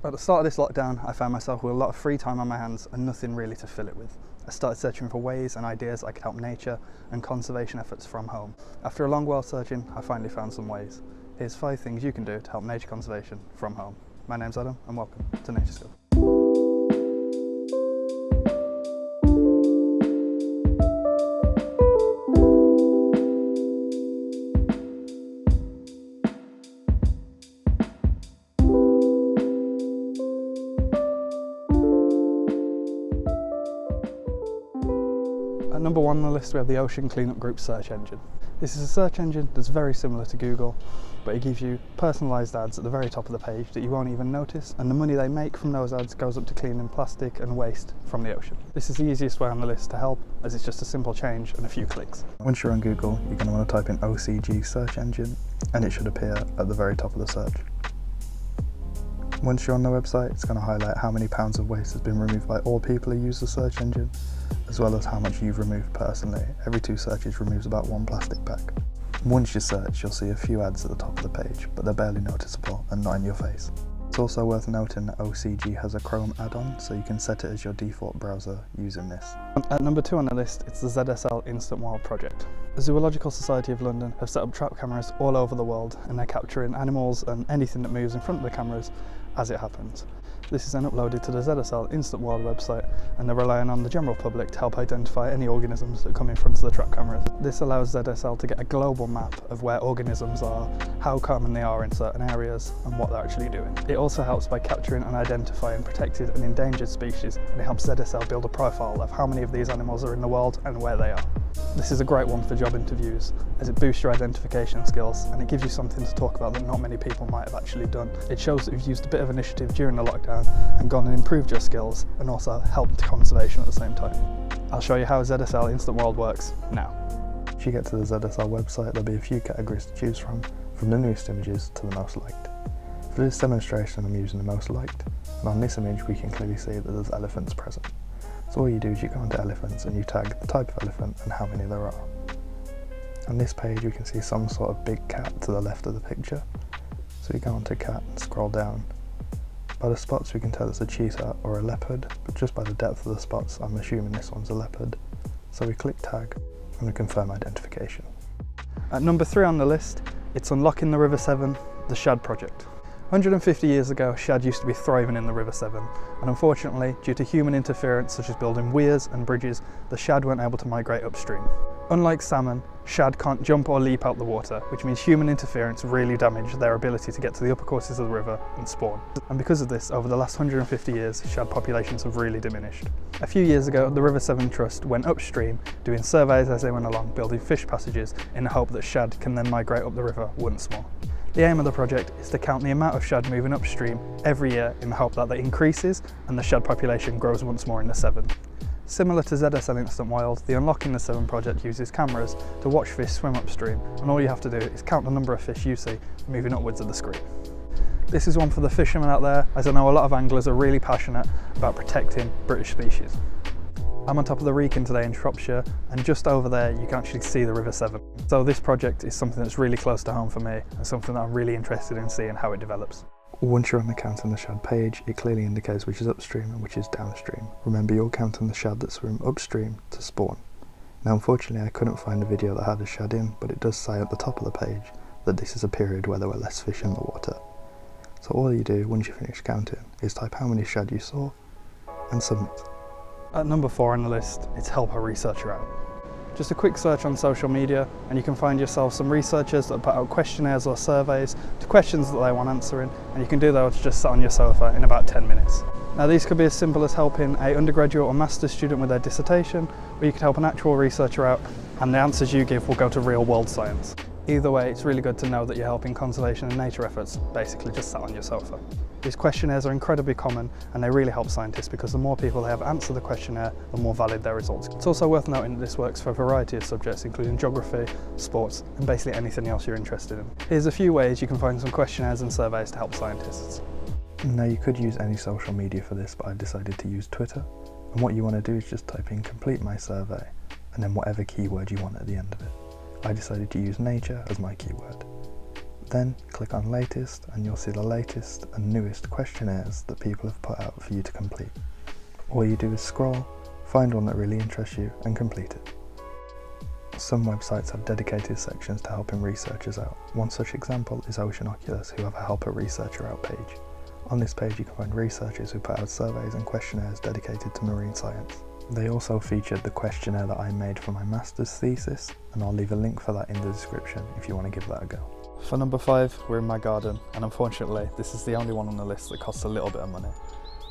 At the start of this lockdown, I found myself with a lot of free time on my hands and nothing really to fill it with. I started searching for ways and ideas I could help nature and conservation efforts from home. After a long while searching, I finally found some ways. Here's 5 things you can do to help nature conservation from home. My name's Adam and welcome to Nature Skills. At number 1 on the list we have the Ocean Cleanup Group search engine. This is a search engine that's very similar to Google, but it gives you personalised ads at the very top of the page that you won't even notice, and the money they make from those ads goes up to cleaning plastic and waste from the ocean. This is the easiest way on the list to help, as it's just a simple change and a few clicks. Once you're on Google, you're going to want to type in OCG search engine, and it should appear at the very top of the search. Once you're on the website, it's going to highlight how many pounds of waste has been removed by all people who use the search engine, as well as how much you've removed personally. Every 2 searches removes about 1 plastic bag. Once you search, you'll see a few ads at the top of the page, but they're barely noticeable and not in your face. It's also worth noting that OCG has a Chrome add-on, so you can set it as your default browser using this. At number 2 on the list, it's the ZSL Instant World project. The Zoological Society of London have set up trap cameras all over the world, and they're capturing animals and anything that moves in front of the cameras as it happens. This is then uploaded to the ZSL Instant World website, and they're relying on the general public to help identify any organisms that come in front of the trap cameras. This allows ZSL to get a global map of where organisms are, how common they are in certain areas, and what they're actually doing. It also helps by capturing and identifying protected and endangered species, and it helps ZSL build a profile of how many of these animals are in the world and where they are. This is a great one for job interviews, as it boosts your identification skills and it gives you something to talk about that not many people might have actually done. It shows that you've used a bit of initiative during the lockdown and gone and improved your skills and also helped conservation at the same time. I'll show you how ZSL Instant World works now. If you get to the ZSL website, there'll be a few categories to choose from the newest images to the most liked. For this demonstration I'm using the most liked, and on this image we can clearly see that there's elephants present. So all you do is you go into elephants and you tag the type of elephant and how many there are. On this page we can see some sort of big cat to the left of the picture. So we go onto cat and scroll down. By the spots we can tell it's a cheetah or a leopard, but just by the depth of the spots I'm assuming this one's a leopard. So we click tag and we confirm identification. At number 3 on the list, it's Unlocking the River Severn, the Shad project. 150 years ago, shad used to be thriving in the River Severn, and unfortunately, due to human interference such as building weirs and bridges, the shad weren't able to migrate upstream. Unlike salmon, shad can't jump or leap out the water, which means human interference really damaged their ability to get to the upper courses of the river and spawn. And because of this, over the last 150 years, shad populations have really diminished. A few years ago, the Severn Trust went upstream, doing surveys as they went along, building fish passages in the hope that shad can then migrate up the river once more. The aim of the project is to count the amount of shad moving upstream every year in the hope that increases and the shad population grows once more in the Severn. Similar to ZSL Instant World, the Unlocking the Severn project uses cameras to watch fish swim upstream, and all you have to do is count the number of fish you see moving upwards of the screen. This is one for the fishermen out there, as I know a lot of anglers are really passionate about protecting British species. I'm on top of the Wrekin today in Shropshire, and just over there you can actually see the River Severn. So this project is something that's really close to home for me, and something that I'm really interested in seeing how it develops. Once you're on the Counting the Shad page, it clearly indicates which is upstream and which is downstream. Remember, you're counting the shad that swim upstream to spawn. Now unfortunately I couldn't find a video that had a shad in, but it does say at the top of the page that this is a period where there were less fish in the water. So all you do once you finish counting is type how many shad you saw and submit. At number 4 on the list, it's Help a Researcher Out. Just a quick search on social media and you can find yourself some researchers that put out questionnaires or surveys to questions that they want answering, and you can do those just sat on your sofa in about 10 minutes. Now these could be as simple as helping an undergraduate or master's student with their dissertation, or you could help an actual researcher out and the answers you give will go to real world science. Either way, it's really good to know that you're helping conservation and nature efforts, basically just sat on your sofa. These questionnaires are incredibly common and they really help scientists because the more people they have answer the questionnaire, the more valid their results. It's also worth noting that this works for a variety of subjects, including geography, sports, and basically anything else you're interested in. Here's a few ways you can find some questionnaires and surveys to help scientists. Now you could use any social media for this, but I've decided to use Twitter. And what you want to do is just type in complete my survey and then whatever keyword you want at the end of it. I decided to use nature as my keyword. Then click on latest and you'll see the latest and newest questionnaires that people have put out for you to complete. All you do is scroll, find one that really interests you and complete it. Some websites have dedicated sections to helping researchers out. One such example is Oculus, who have a help a researcher out page. On this page you can find researchers who put out surveys and questionnaires dedicated to marine science. They also featured the questionnaire that I made for my master's thesis, and I'll leave a link for that in the description if you want to give that a go. For number 5, we're in my garden, and unfortunately this is the only one on the list that costs a little bit of money.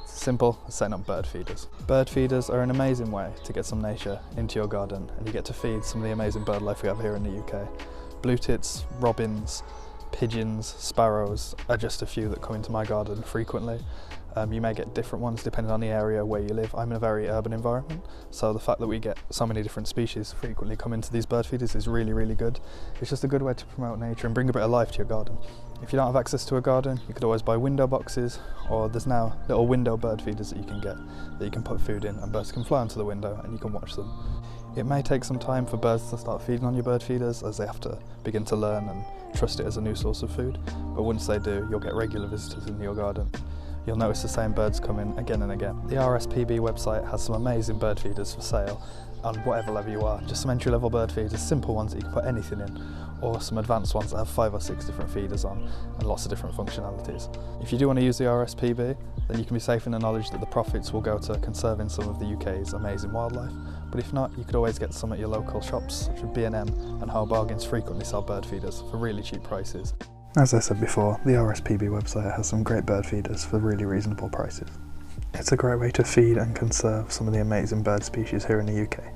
It's simple as setting up bird feeders. Bird feeders are an amazing way to get some nature into your garden, and you get to feed some of the amazing bird life we have here in the UK. Blue-tits, robins, pigeons, sparrows are just a few that come into my garden frequently. You may get different ones depending on the area where you live. I'm in a very urban environment, so the fact that we get so many different species frequently come into these bird feeders is really, really good. It's just a good way to promote nature and bring a bit of life to your garden. If you don't have access to a garden, you could always buy window boxes, or there's now little window bird feeders that you can get that you can put food in, and birds can fly onto the window and you can watch them. It may take some time for birds to start feeding on your bird feeders, as they have to begin to learn and trust it as a new source of food, but once they do, you'll get regular visitors into your garden. You'll notice the same birds come in again and again. The RSPB website has some amazing bird feeders for sale on whatever level you are. Just some entry-level bird feeders, simple ones that you can put anything in, or some advanced ones that have 5 or 6 different feeders on and lots of different functionalities. If you do want to use the RSPB, then you can be safe in the knowledge that the profits will go to conserving some of the UK's amazing wildlife. But if not, you could always get some at your local shops, such as B&M and Home Bargains frequently sell bird feeders for really cheap prices. As I said before, the RSPB website has some great bird feeders for really reasonable prices. It's a great way to feed and conserve some of the amazing bird species here in the UK.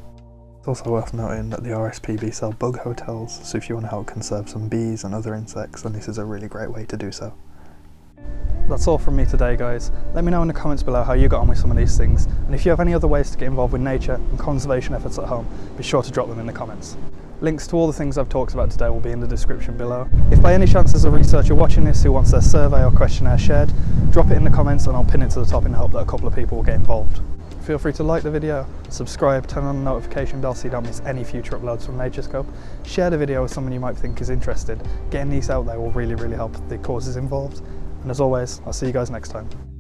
It's also worth noting that the RSPB sell bug hotels, so if you want to help conserve some bees and other insects, then this is a really great way to do so. That's all from me today, guys. Let me know in the comments below how you got on with some of these things, and if you have any other ways to get involved with nature and conservation efforts at home, be sure to drop them in the comments. Links to all the things I've talked about today will be in the description below. If by any chance there's a researcher watching this who wants their survey or questionnaire shared, drop it in the comments and I'll pin it to the top in the hope that a couple of people will get involved. Feel free to like the video, subscribe, turn on the notification bell so you don't miss any future uploads from Naturescope. Share the video with someone you might think is interested. Getting these out there will really, really help the causes involved. And as always, I'll see you guys next time.